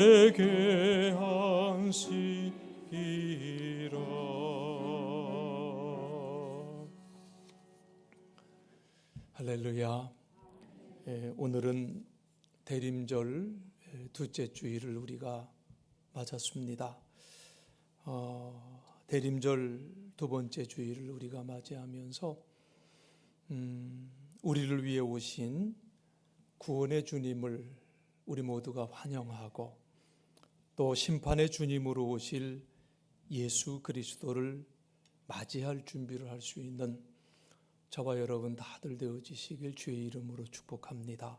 내게 안식이라. 할렐루야. 오늘은 대림절 둘째 주일을 우리가 맞았습니다. 대림절 두 번째 주일을 우리가 맞이하면서 우리를 위해 오신 구원의 주님을 우리 모두가 환영하고, 또 심판의 주님으로 오실 예수 그리스도를 맞이할 준비를 할 수 있는 저와 여러분 다들 되어지시길 주의 이름으로 축복합니다.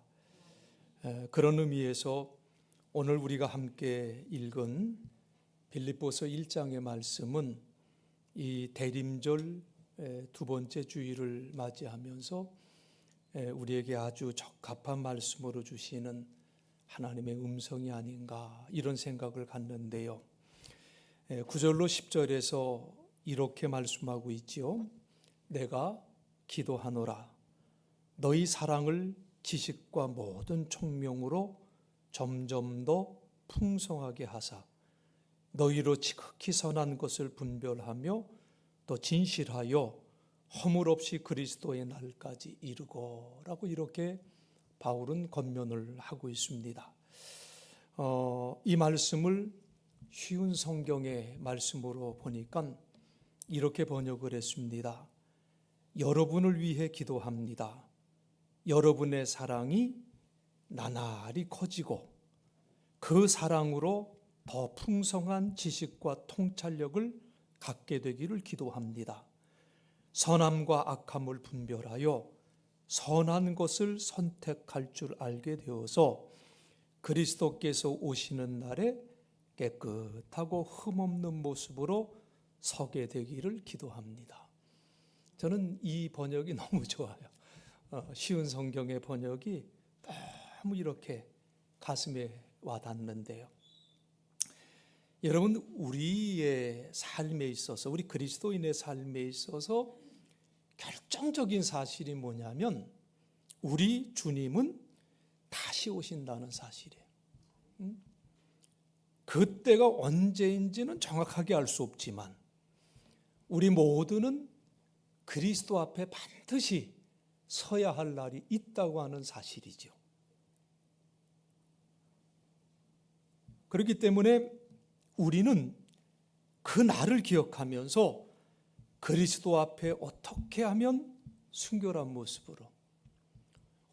그런 의미에서 오늘 우리가 함께 읽은 빌립보서 1장의 말씀은 이 대림절 두 번째 주일을 맞이하면서 우리에게 아주 적합한 말씀으로 주시는 하나님의 음성이 아닌가, 이런 생각을 갖는데요. 9절로 10절에서 이렇게 말씀하고 있지요. 내가 기도하노라. 너희 사랑을 지식과 모든 총명으로 점점 더 풍성하게 하사 너희로 지극히 선한 것을 분별하며 또 진실하여 허물 없이 그리스도의 날까지 이르고, 라고 이렇게 바울은 권면을 하고 있습니다. 이 말씀을 쉬운 성경의 말씀으로 보니까 이렇게 번역을 했습니다. 여러분을 위해 기도합니다. 여러분의 사랑이 나날이 커지고 그 사랑으로 더 풍성한 지식과 통찰력을 갖게 되기를 기도합니다. 선함과 악함을 분별하여 선한 것을 선택할 줄 알게 되어서 그리스도께서 오시는 날에 깨끗하고 흠없는 모습으로 서게 되기를 기도합니다. 저는 이 번역이 너무 좋아요. 쉬운 성경의 번역이 너무 이렇게 가슴에 와닿는데요. 여러분, 우리의 삶에 있어서, 우리 그리스도인의 삶에 있어서 결정적인 사실이 뭐냐면, 우리 주님은 다시 오신다는 사실이에요. 그때가 언제인지는 정확하게 알 수 없지만 우리 모두는 그리스도 앞에 반드시 서야 할 날이 있다고 하는 사실이죠. 그렇기 때문에 우리는 그 날을 기억하면서 그리스도 앞에 어떻게 하면 순결한 모습으로,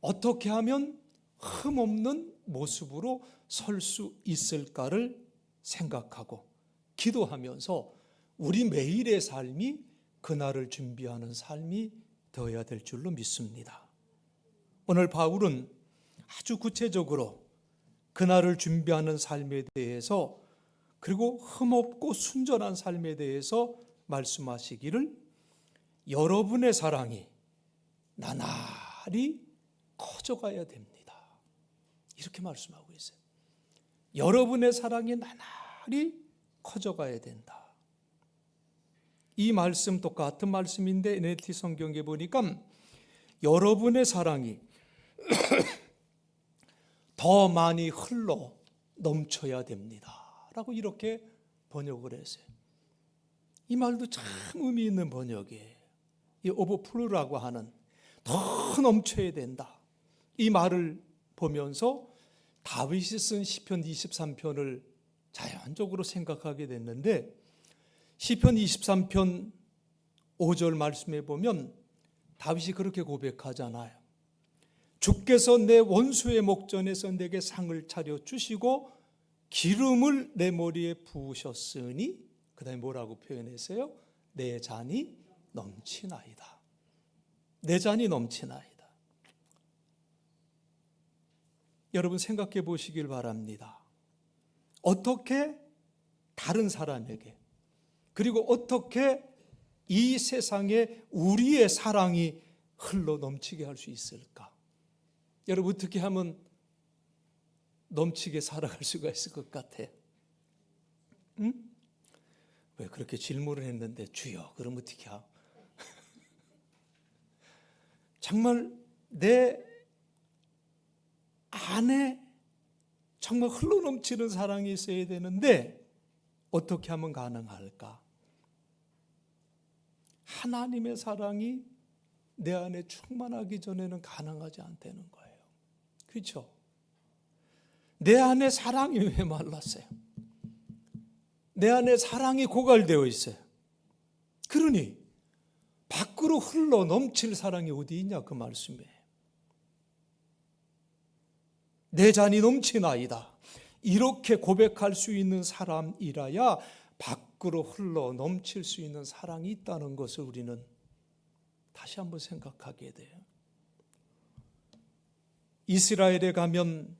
어떻게 하면 흠없는 모습으로 설 수 있을까를 생각하고 기도하면서 우리 매일의 삶이 그날을 준비하는 삶이 되어야 될 줄로 믿습니다. 오늘 바울은 아주 구체적으로 그날을 준비하는 삶에 대해서, 그리고 흠없고 순전한 삶에 대해서 말씀하시기를, 여러분의 사랑이 나날이 커져가야 됩니다. 이렇게 말씀하고 있어요. 여러분의 사랑이 나날이 커져가야 된다. 이 말씀 똑같은 말씀인데 NLT 성경에 보니까 여러분의 사랑이 더 많이 흘러 넘쳐야 됩니다, 라고 이렇게 번역을 했어요. 이 말도 참 의미 있는 번역이에요. 이 오버플루라고 하는, 더 넘쳐야 된다, 이 말을 보면서 다윗이 쓴 시편 23편을 자연적으로 생각하게 됐는데, 시편 23편 5절 말씀에 보면 다윗이 그렇게 고백하잖아요. 주께서 내 원수의 목전에서 내게 상을 차려 주시고 기름을 내 머리에 부으셨으니, 그 다음에 뭐라고 표현했어요? 내 잔이 넘치나이다. 내 잔이 넘치나이다. 여러분, 생각해 보시길 바랍니다. 어떻게 다른 사람에게, 그리고 어떻게 이 세상에 우리의 사랑이 흘러 넘치게 할 수 있을까? 여러분, 어떻게 하면 넘치게 살아갈 수가 있을 것 같아? 응? 왜 그렇게 질문을 했는데, 주여, 그럼 어떻게 하? 정말 내 안에 정말 흘러넘치는 사랑이 있어야 되는데 어떻게 하면 가능할까? 하나님의 사랑이 내 안에 충만하기 전에는 가능하지 않다는 거예요. 그렇죠? 내 안에 사랑이 왜 말랐어요? 내 안에 사랑이 고갈되어 있어요. 그러니 밖으로 흘러 넘칠 사랑이 어디 있냐 그 말씀이에요. 내 잔이 넘치나이다. 이렇게 고백할 수 있는 사람이라야 밖으로 흘러 넘칠 수 있는 사랑이 있다는 것을 우리는 다시 한번 생각하게 돼요. 이스라엘에 가면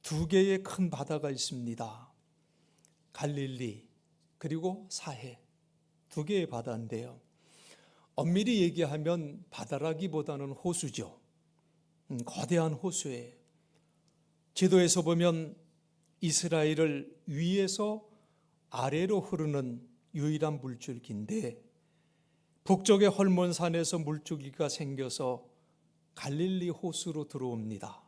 두 개의 큰 바다가 있습니다. 갈릴리 그리고 사해, 두 개의 바다인데요. 엄밀히 얘기하면 바다라기보다는 호수죠. 거대한 호수예요. 지도에서 보면 이스라엘을 위에서 아래로 흐르는 유일한 물줄기인데 북쪽의 헐몬산에서 물줄기가 생겨서 갈릴리 호수로 들어옵니다.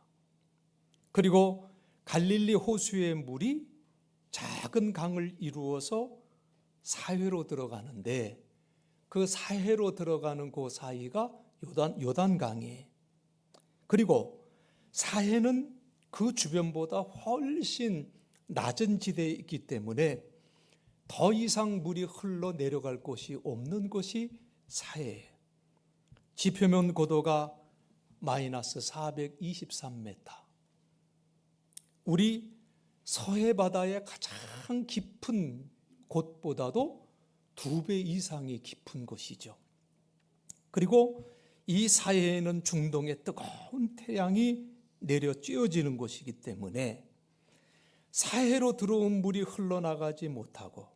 그리고 갈릴리 호수의 물이 작은 강을 이루어서 사해로 들어가는데 그 사해로 들어가는 그 사이가 요단강이에요. 그리고 사해는 그 주변보다 훨씬 낮은 지대에 있기 때문에 더 이상 물이 흘러 내려갈 곳이 없는 곳이 사해예요. 지표면 고도가 마이너스 423m. 우리 서해 바다의 가장 깊은 곳보다도 2배 이상이 깊은 곳이죠. 그리고 이 사해에는 중동의 뜨거운 태양이 내려 쬐어지는 곳이기 때문에 사해로 들어온 물이 흘러나가지 못하고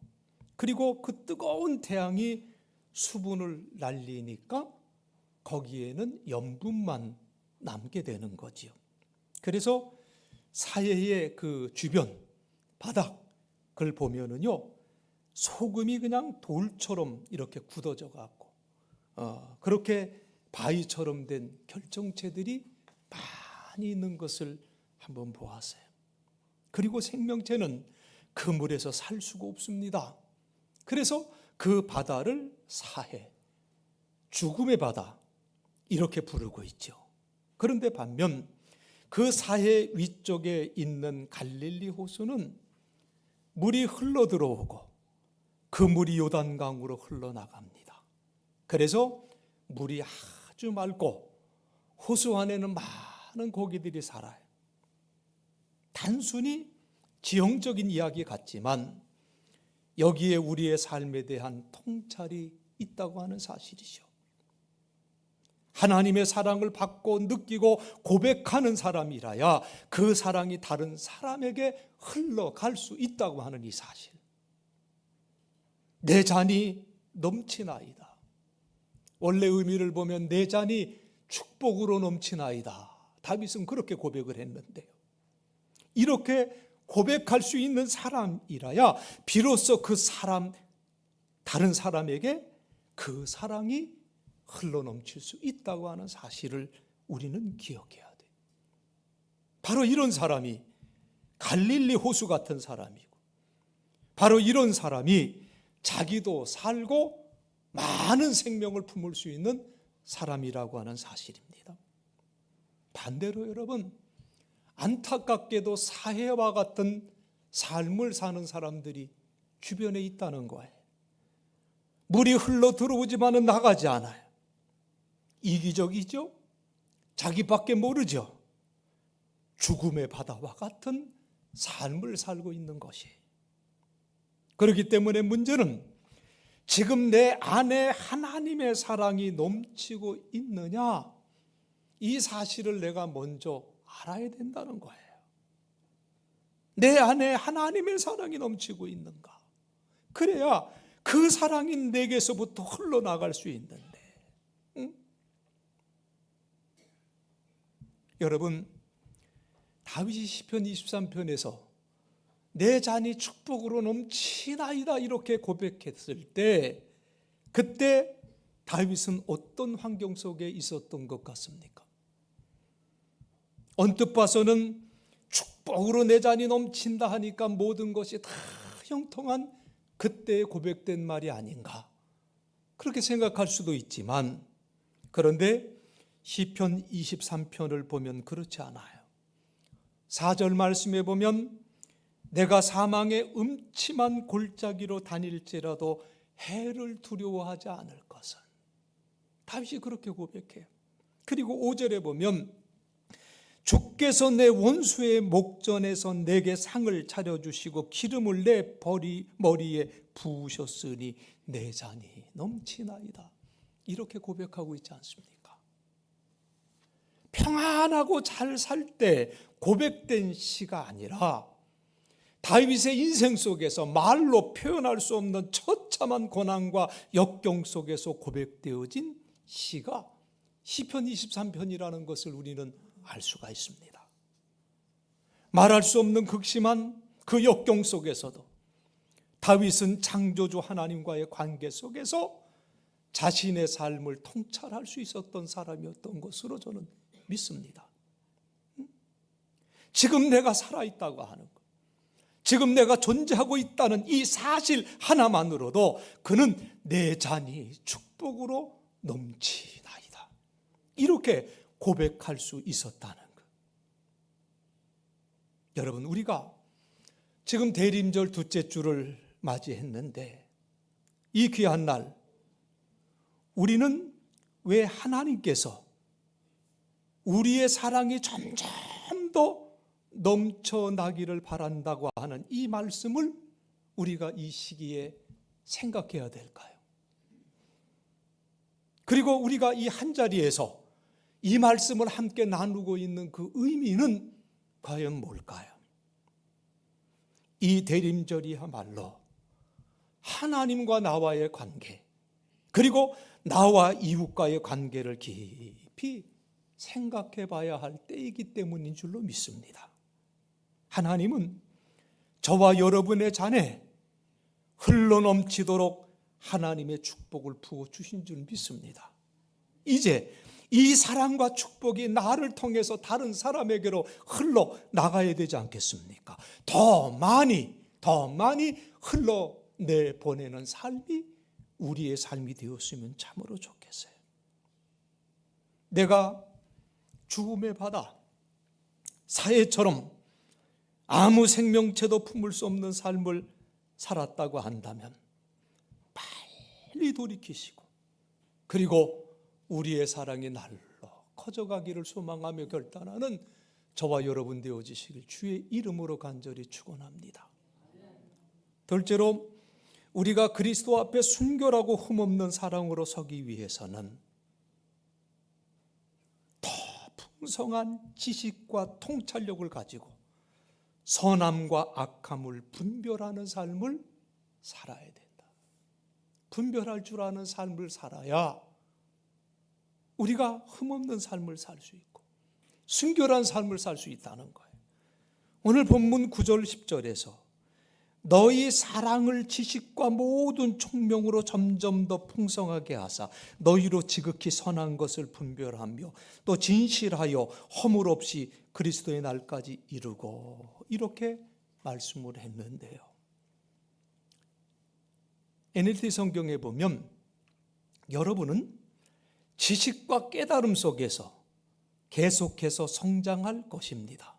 그리고 그 뜨거운 태양이 수분을 날리니까 거기에는 염분만 남게 되는 거지요. 그래서 사해의 그 주변 바닥을 보면은요 소금이 그냥 돌처럼 이렇게 굳어져 갖고 그렇게 바위처럼 된 결정체들이 많이 있는 것을 한번 보았어요. 그리고 생명체는 그 물에서 살 수가 없습니다. 그래서 그 바다를 사해, 죽음의 바다 이렇게 부르고 있죠. 그런데 반면 그 사해 위쪽에 있는 갈릴리 호수는 물이 흘러 들어오고 그 물이 요단강으로 흘러나갑니다. 그래서 물이 아주 맑고 호수 안에는 많은 고기들이 살아요. 단순히 지형적인 이야기 같지만 여기에 우리의 삶에 대한 통찰이 있다고 하는 사실이죠. 하나님의 사랑을 받고 느끼고 고백하는 사람이라야 그 사랑이 다른 사람에게 흘러갈 수 있다고 하는 이 사실. 내 잔이 넘치나이다. 원래 의미를 보면 내 잔이 축복으로 넘치나이다. 다윗은 그렇게 고백을 했는데요. 이렇게 고백할 수 있는 사람이라야 비로소 그 사람, 다른 사람에게 그 사랑이 흘러넘칠 수 있다고 하는 사실을 우리는 기억해야 돼요. 바로 이런 사람이 갈릴리 호수 같은 사람이고 바로 이런 사람이 자기도 살고 많은 생명을 품을 수 있는 사람이라고 하는 사실입니다. 반대로 여러분 안타깝게도 사해와 같은 삶을 사는 사람들이 주변에 있다는 거예요. 물이 흘러 들어오지만은 나가지 않아요. 이기적이죠. 자기밖에 모르죠. 죽음의 바다와 같은 삶을 살고 있는 것이. 그렇기 때문에 문제는 지금 내 안에 하나님의 사랑이 넘치고 있느냐, 이 사실을 내가 먼저 알아야 된다는 거예요. 내 안에 하나님의 사랑이 넘치고 있는가? 그래야 그 사랑이 내게서부터 흘러나갈 수 있는데. 응? 여러분, 다윗이 시편 23편에서 내 잔이 축복으로 넘치나이다 이렇게 고백했을 때 그때 다윗은 어떤 환경 속에 있었던 것 같습니까? 언뜻 봐서는 축복으로 내 잔이 넘친다 하니까 모든 것이 다 형통한 그때에 고백된 말이 아닌가, 그렇게 생각할 수도 있지만, 그런데 시편 23편을 보면 그렇지 않아요. 4절 말씀에 보면 내가 사망의 음침한 골짜기로 다닐지라도 해를 두려워하지 않을 것은, 다윗이 그렇게 고백해요. 그리고 5절에 보면 주께서 내 원수의 목전에서 내게 상을 차려주시고 기름을 내 머리에 부으셨으니 내 잔이 넘치나이다, 이렇게 고백하고 있지 않습니까? 평안하고 잘 살 때 고백된 시가 아니라 다윗의 인생 속에서 말로 표현할 수 없는 처참한 고난과 역경 속에서 고백되어진 시가 시편 23편이라는 것을 우리는 알 수가 있습니다. 말할 수 없는 극심한 그 역경 속에서도 다윗은 창조주 하나님과의 관계 속에서 자신의 삶을 통찰할 수 있었던 사람이었던 것으로 저는 믿습니다. 지금 내가 살아있다고 하는 것, 지금 내가 존재하고 있다는 이 사실 하나만으로도 그는 내 잔이 축복으로 넘치나이다, 이렇게 고백할 수 있었다는 것. 여러분, 우리가 지금 대림절 둘째 주를 맞이했는데 이 귀한 날 우리는 왜 하나님께서 우리의 사랑이 점점 더 넘쳐나기를 바란다고 하는 이 말씀을 우리가 이 시기에 생각해야 될까요? 그리고 우리가 이 한자리에서 이 말씀을 함께 나누고 있는 그 의미는 과연 뭘까요? 이 대림절이야말로 하나님과 나와의 관계, 그리고 나와 이웃과의 관계를 깊이 생각해 봐야 할 때이기 때문인 줄로 믿습니다. 하나님은 저와 여러분의 잔에 흘러넘치도록 하나님의 축복을 부어주신 줄 믿습니다. 이제 이 사랑과 축복이 나를 통해서 다른 사람에게로 흘러나가야 되지 않겠습니까? 더 많이 흘러내보내는 삶이 우리의 삶이 되었으면 참으로 좋겠어요. 내가 죽음의 바다, 사해처럼 아무 생명체도 품을 수 없는 삶을 살았다고 한다면 빨리 돌이키시고, 그리고 우리의 사랑이 날로 커져가기를 소망하며 결단하는 저와 여러분 되어지시길 주의 이름으로 간절히 축원합니다. 둘째로, 우리가 그리스도 앞에 순결하고 흠없는 사랑으로 서기 위해서는 더 풍성한 지식과 통찰력을 가지고 선함과 악함을 분별하는 삶을 살아야 된다. 분별할 줄 아는 삶을 살아야 우리가 흠없는 삶을 살 수 있고 순결한 삶을 살 수 있다는 거예요. 오늘 본문 9절 10절에서 너희 사랑을 지식과 모든 총명으로 점점 더 풍성하게 하사 너희로 지극히 선한 것을 분별하며 또 진실하여 허물 없이 그리스도의 날까지 이루고, 이렇게 말씀을 했는데요. NLT 성경에 보면 여러분은 지식과 깨달음 속에서 계속해서 성장할 것입니다.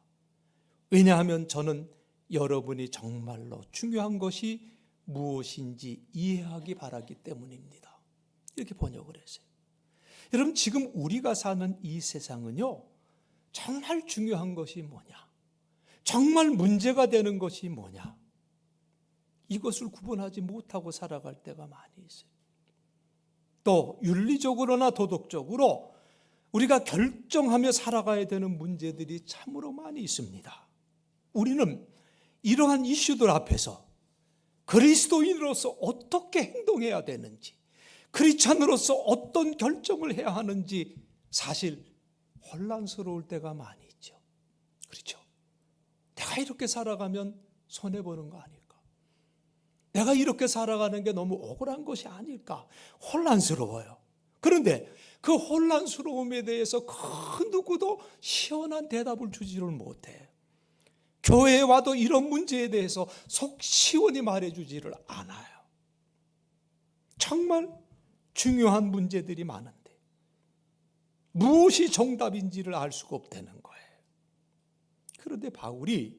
왜냐하면 저는 여러분이 정말로 중요한 것이 무엇인지 이해하기 바라기 때문입니다. 이렇게 번역을 했어요. 여러분, 지금 우리가 사는 이 세상은요, 정말 중요한 것이 뭐냐, 정말 문제가 되는 것이 뭐냐, 이것을 구분하지 못하고 살아갈 때가 많이 있어요. 또 윤리적으로나 도덕적으로 우리가 결정하며 살아가야 되는 문제들이 참으로 많이 있습니다. 우리는 이러한 이슈들 앞에서 그리스도인으로서 어떻게 행동해야 되는지, 크리스찬으로서 어떤 결정을 해야 하는지 사실 혼란스러울 때가 많이 있죠. 그렇죠? 내가 이렇게 살아가면 손해보는 거 아닐까? 내가 이렇게 살아가는 게 너무 억울한 것이 아닐까? 혼란스러워요. 그런데 그 혼란스러움에 대해서 그 누구도 시원한 대답을 주지를 못해. 교회에 와도 이런 문제에 대해서 속 시원히 말해주지를 않아요. 정말 중요한 문제들이 많은데 무엇이 정답인지를 알 수가 없다는 거예요. 그런데 바울이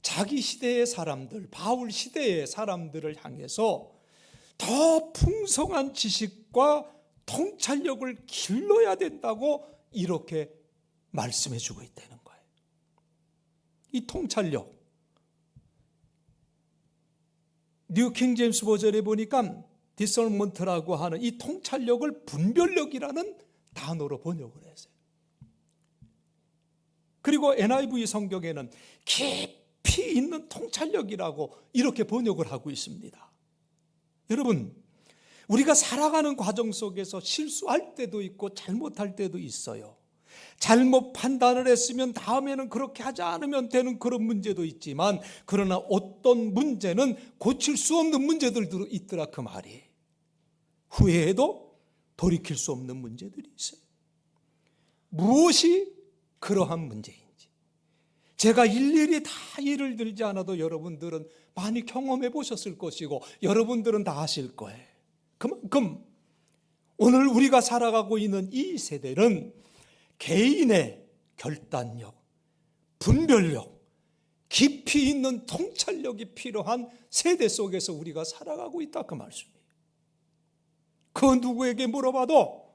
자기 시대의 사람들, 바울 시대의 사람들을 향해서 더 풍성한 지식과 통찰력을 길러야 된다고 이렇게 말씀해 주고 있다는 거예요. 이 통찰력, 뉴 킹제임스 버전에 보니까 디서먼트라고 하는 이 통찰력을 분별력이라는 단어로 번역을 했어요. 그리고 NIV 성경에는 깊이 있는 통찰력이라고 이렇게 번역을 하고 있습니다. 여러분, 우리가 살아가는 과정 속에서 실수할 때도 있고 잘못할 때도 있어요. 잘못 판단을 했으면 다음에는 그렇게 하지 않으면 되는 그런 문제도 있지만, 그러나 어떤 문제는 고칠 수 없는 문제들도 있더라 그 말이. 후회해도 돌이킬 수 없는 문제들이 있어요. 무엇이 그러한 문제인지 제가 일일이 다 예를 들지 않아도 여러분들은 많이 경험해 보셨을 것이고 여러분들은 다 아실 거예요. 그만큼 오늘 우리가 살아가고 있는 이 세대는 개인의 결단력, 분별력, 깊이 있는 통찰력이 필요한 세대 속에서 우리가 살아가고 있다 그 말씀이에요. 그 누구에게 물어봐도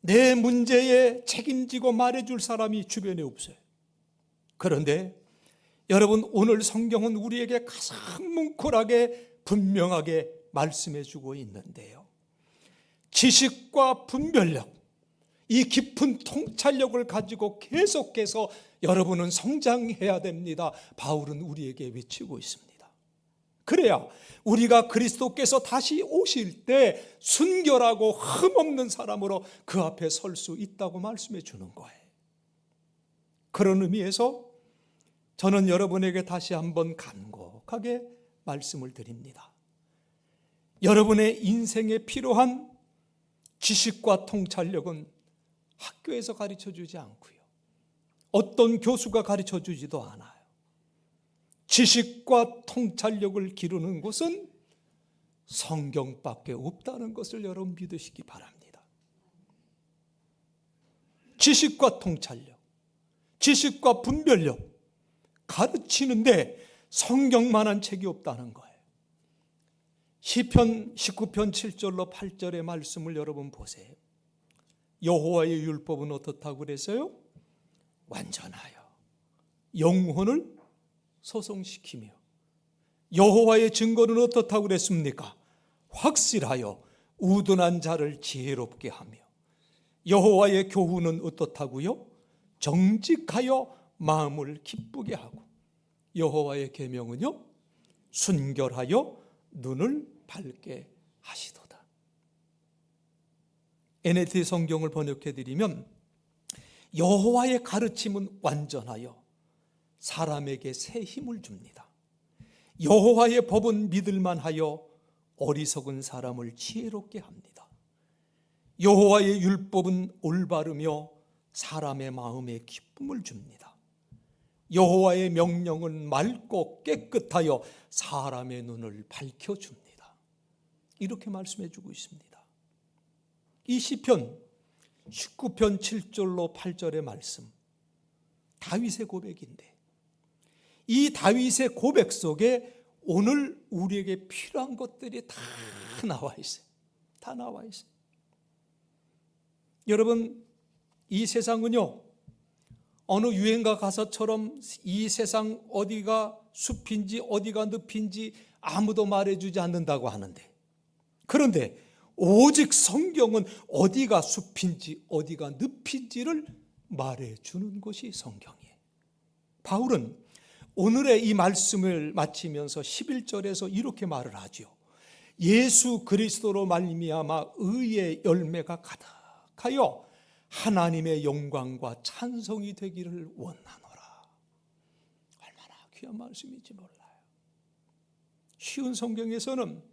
내 문제에 책임지고 말해줄 사람이 주변에 없어요. 그런데 여러분, 오늘 성경은 우리에게 가장 뭉클하게 분명하게 말씀해 주고 있는데요, 지식과 분별력, 이 깊은 통찰력을 가지고 계속해서 여러분은 성장해야 됩니다. 바울은 우리에게 외치고 있습니다. 그래야 우리가 그리스도께서 다시 오실 때 순결하고 흠없는 사람으로 그 앞에 설 수 있다고 말씀해 주는 거예요. 그런 의미에서 저는 여러분에게 다시 한번 간곡하게 말씀을 드립니다. 여러분의 인생에 필요한 지식과 통찰력은 학교에서 가르쳐 주지 않고요, 어떤 교수가 가르쳐 주지도 않아요. 지식과 통찰력을 기르는 곳은 성경밖에 없다는 것을 여러분 믿으시기 바랍니다. 지식과 통찰력, 지식과 분별력 가르치는데 성경만한 책이 없다는 거예요. 시편 19편 7절로 8절의 말씀을 여러분 보세요. 여호와의 율법은 어떻다고 그래서요? 완전하여 영혼을 소성시키며, 여호와의 증거는 어떻다고 그랬습니까? 확실하여 우둔한 자를 지혜롭게 하며, 여호와의 교훈은 어떻다고요? 정직하여 마음을 기쁘게 하고, 여호와의 계명은요 순결하여 눈을 밝게 하시도다. NLT 성경을 번역해 드리면, 여호와의 가르침은 완전하여 사람에게 새 힘을 줍니다. 여호와의 법은 믿을만하여 어리석은 사람을 지혜롭게 합니다. 여호와의 율법은 올바르며 사람의 마음에 기쁨을 줍니다. 여호와의 명령은 맑고 깨끗하여 사람의 눈을 밝혀줍니다. 이렇게 말씀해 주고 있습니다. 이 시편 19편 7절로 8절의 말씀, 다윗의 고백인데, 이 다윗의 고백 속에 오늘 우리에게 필요한 것들이 다 나와 있어요. 다 나와 있어요. 여러분, 이 세상은요, 어느 유행가 가사처럼 이 세상 어디가 숲인지 어디가 늪인지 아무도 말해주지 않는다고 하는데, 그런데 오직 성경은 어디가 숲인지 어디가 늪인지를 말해주는 것이 성경이에요. 바울은 오늘의 이 말씀을 마치면서 11절에서 이렇게 말을 하죠. 예수 그리스도로 말미암아 의의 열매가 가득하여 하나님의 영광과 찬송이 되기를 원하노라. 얼마나 귀한 말씀인지 몰라요. 쉬운 성경에서는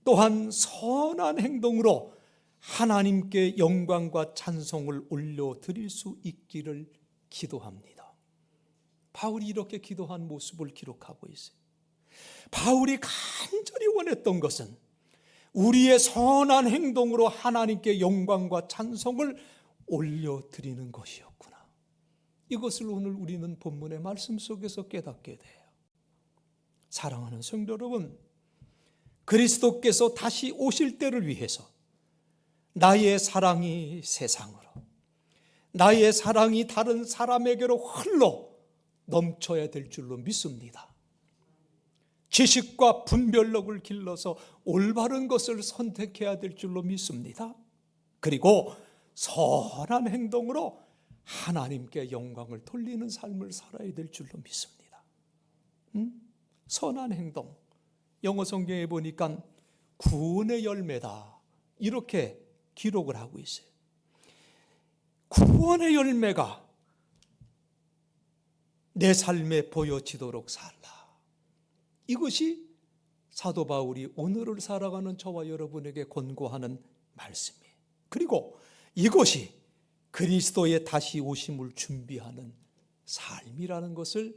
또한 선한 행동으로 하나님께 영광과 찬송을 올려드릴 수 있기를 기도합니다. 바울이 이렇게 기도한 모습을 기록하고 있어요. 바울이 간절히 원했던 것은 우리의 선한 행동으로 하나님께 영광과 찬송을 올려드리는 것이었구나. 이것을 오늘 우리는 본문의 말씀 속에서 깨닫게 돼요. 사랑하는 성도 여러분, 그리스도께서 다시 오실 때를 위해서 나의 사랑이 세상으로, 나의 사랑이 다른 사람에게로 흘러 넘쳐야 될 줄로 믿습니다. 지식과 분별력을 길러서 올바른 것을 선택해야 될 줄로 믿습니다. 그리고 선한 행동으로 하나님께 영광을 돌리는 삶을 살아야 될 줄로 믿습니다. 선한 행동, 영어 성경에 보니까 구원의 열매다, 이렇게 기록을 하고 있어요. 구원의 열매가 내 삶에 보여지도록 살라. 이것이 사도 바울이 오늘을 살아가는 저와 여러분에게 권고하는 말씀이에요. 그리고 이것이 그리스도의 다시 오심을 준비하는 삶이라는 것을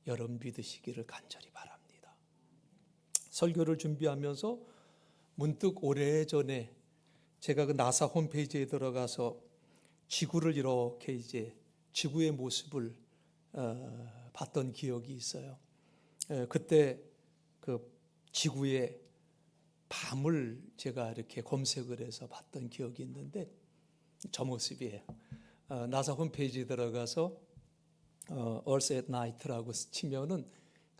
여러분 믿으시기를 간절히 바랍니다. 설교를 준비하면서 문득 오래전에 제가 그 나사 홈페이지에 들어가서 지구를 이렇게 이제 지구의 모습을 봤던 기억이 있어요. 그때 그 지구의 밤을 제가 이렇게 검색을 해서 봤던 기억이 있는데 저 모습이에요. 나사 홈페이지에 들어가서 Earth at Night라고 치면은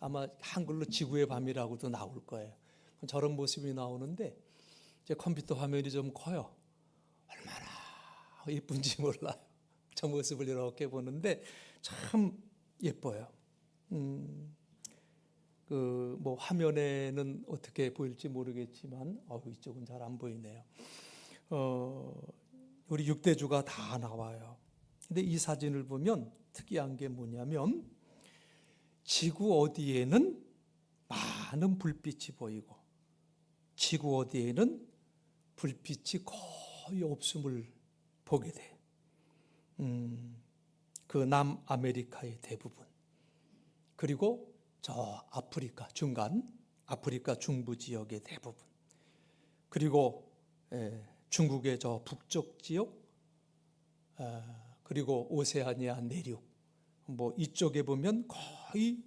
아마 한글로 지구의 밤이라고도 나올 거예요. 저런 모습이 나오는데 제 컴퓨터 화면이 좀 커요. 얼마나 예쁜지 몰라요. 저 모습을 이렇게 보는데 참 예뻐요. 뭐 화면에는 어떻게 보일지 모르겠지만 이쪽은 잘 안 보이네요. 우리 6대주가 다 나와요. 근데 이 사진을 보면 특이한 게 뭐냐면 지구 어디에는 많은 불빛이 보이고 지구 어디에는 불빛이 거의 없음을 보게 돼. 그 남아메리카의 대부분, 그리고 저 아프리카 중간, 아프리카 중부 지역의 대부분, 그리고 중국의 저 북쪽 지역, 그리고 오세아니아 내륙, 뭐 이쪽에 보면 거의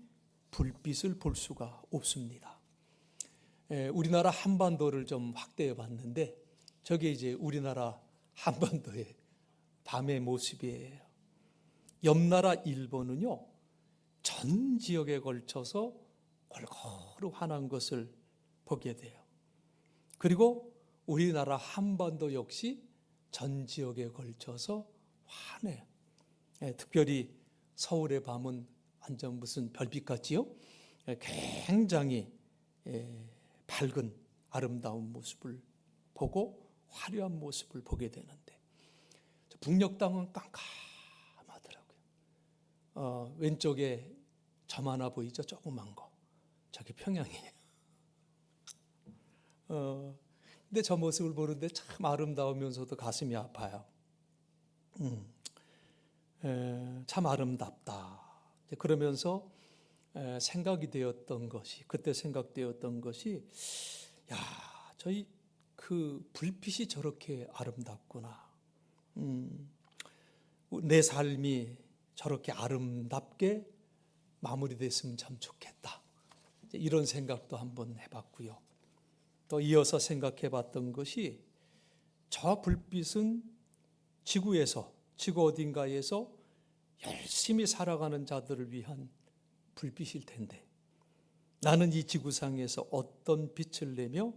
불빛을 볼 수가 없습니다. 우리나라 한반도를 좀 확대해 봤는데 저게 이제 우리나라 한반도의 밤의 모습이에요. 옆나라 일본은요, 전 지역에 걸쳐서 골고루 환한 것을 보게 돼요. 그리고 우리나라 한반도 역시 전 지역에 걸쳐서 환해요. 특별히 서울의 밤은 완전 무슨 별빛 같지요? 굉장히 밝은 아름다운 모습을 보고 화려한 모습을 보게 되는데 북녘 땅은 깜깜하더라고요. 왼쪽에 점 하나 보이죠? 조그만 거. 저게 평양이에요. 근데 저 모습을 보는데 참 아름다우면서도 가슴이 아파요. 참 아름답다. 그러면서 생각이 되었던 것이, 그때 생각되었던 것이, 야, 저희 그 불빛이 저렇게 아름답구나. 내 삶이 저렇게 아름답게 마무리됐으면 참 좋겠다. 이런 생각도 한번 해봤고요. 또 이어서 생각해 봤던 것이 저 불빛은 지구에서, 지구 어딘가에서 열심히 살아가는 자들을 위한 불빛일 텐데 나는 이 지구상에서 어떤 빛을 내며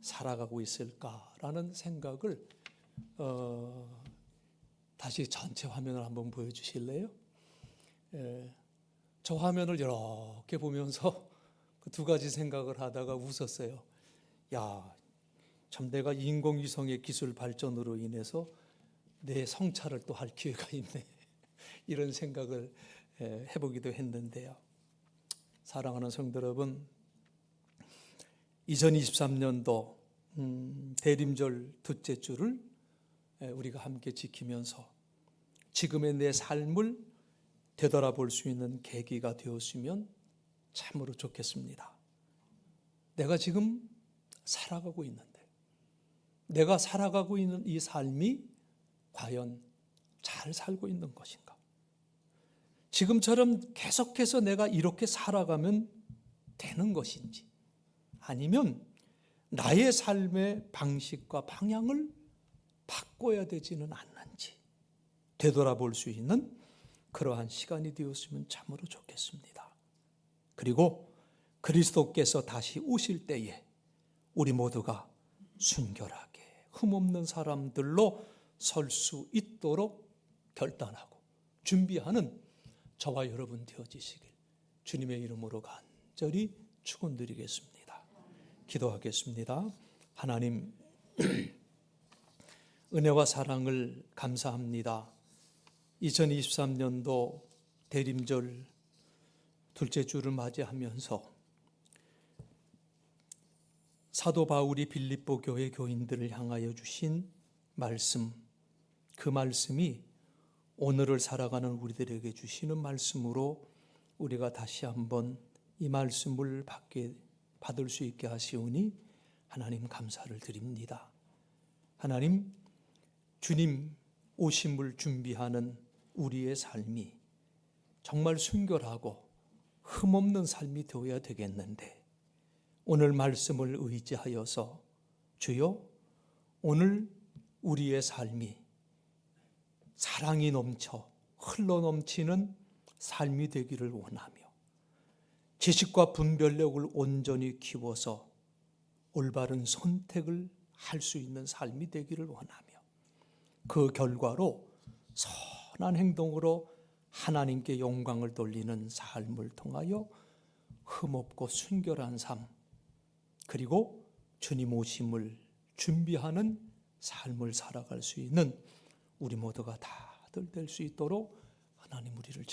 살아가고 있을까라는 생각을 다시 전체 화면을 한번 보여주실래요? 저 화면을 이렇게 보면서 그 두 가지 생각을 하다가 웃었어요. 야, 참 내가 인공위성의 기술 발전으로 인해서 내 성찰을 또 할 기회가 있네. 이런 생각을 해보기도 했는데요. 사랑하는 성도 여러분, 2023년도 대림절 둘째 주를 우리가 함께 지키면서 지금의 내 삶을 되돌아볼 수 있는 계기가 되었으면 참으로 좋겠습니다. 내가 지금 살아가고 있는데, 내가 살아가고 있는 이 삶이 과연 잘 살고 있는 것인가? 지금처럼 계속해서 내가 이렇게 살아가면 되는 것인지, 아니면 나의 삶의 방식과 방향을 바꿔야 되지는 않는지 되돌아볼 수 있는 그러한 시간이 되었으면 참으로 좋겠습니다. 그리고 그리스도께서 다시 오실 때에 우리 모두가 순결하게 흠없는 사람들로 설 수 있도록 결단하고 준비하는 저와 여러분 되어지시길 주님의 이름으로 간절히 축원드리겠습니다. 기도하겠습니다. 하나님, 은혜와 사랑을 감사합니다. 2023년도 대림절 둘째 주를 맞이하면서 사도 바울이 빌립보 교회 교인들을 향하여 주신 말씀, 그 말씀이 오늘을 살아가는 우리들에게 주시는 말씀으로 우리가 다시 한번 이 말씀을 받을 수 있게 하시오니 하나님 감사를 드립니다. 하나님, 주님 오심을 준비하는 우리의 삶이 정말 순결하고 흠없는 삶이 되어야 되겠는데, 오늘 말씀을 의지하여서 주여, 오늘 우리의 삶이 사랑이 넘쳐 흘러넘치는 삶이 되기를 원하며, 지식과 분별력을 온전히 키워서 올바른 선택을 할 수 있는 삶이 되기를 원하며, 그 결과로 선한 행동으로 하나님께 영광을 돌리는 삶을 통하여 흠없고 순결한 삶, 그리고 주님 오심을 준비하는 삶을 살아갈 수 있는 우리 모두가 다들 될 수 있도록 하나님 우리를 지켜